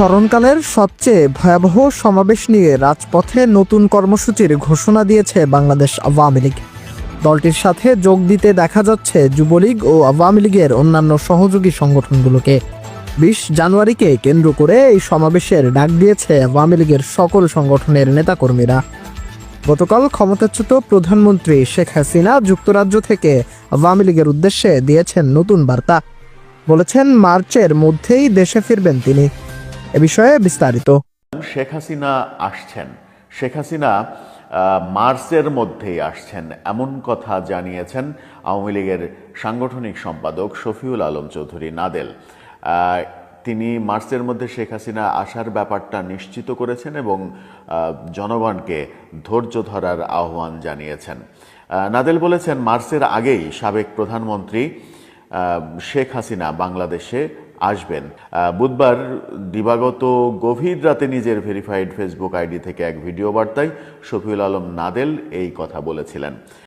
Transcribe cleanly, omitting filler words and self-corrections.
স্মরণকালের সবচেয়ে ভয়াবহ সমাবেশ নিয়ে রাজপথে নতুন কর্মসূচির ঘোষণা দিয়েছে বাংলাদেশ আওয়ামী লীগ। দলটির সাথে যোগ দিতে দেখা যাচ্ছে যুবলীগ ও আওয়ামী লীগের অন্যান্য সহযোগী সংগঠনগুলোকে। 20 জানুয়ারিকে কেন্দ্র করে এই সমাবেশের ডাক দিয়েছে আওয়ামী লীগের সকল সংগঠনের নেতাকর্মীরা। গতকাল ক্ষমতাচ্যুত প্রধানমন্ত্রী শেখ হাসিনা যুক্তরাজ্য থেকে আওয়ামী লীগের উদ্দেশ্যে দিয়েছেন নতুন বার্তা। বলেছেন মার্চের মধ্যেই দেশে ফিরবেন তিনি। এ বিষয়ে বিস্তারিত। শেখ হাসিনা আসছেন। শেখ হাসিনা মার্চের মধ্যেই আসছেন এমন কথা জানিয়েছেন আওয়ামী লীগের সাংগঠনিক সম্পাদক শফিউল আলম চৌধুরী নাদেল। তিনি মার্চের মধ্যে শেখ হাসিনা আসার ব্যাপারটা নিশ্চিত করেছেন এবং জনগণকে ধৈর্য ধরার আহ্বান জানিয়েছেন। নাদেল বলেছেন, মার্চের আগেই সাবেক প্রধানমন্ত্রী শেখ হাসিনা বাংলাদেশে আসবেন। বুধবার দিবাগত গভীর রাতে নিজের ভেরিফাইড ফেসবুক আইডি থেকে এক ভিডিও বার্তায় শফিউল আলম নাদেল এই কথা বলেছিলেন।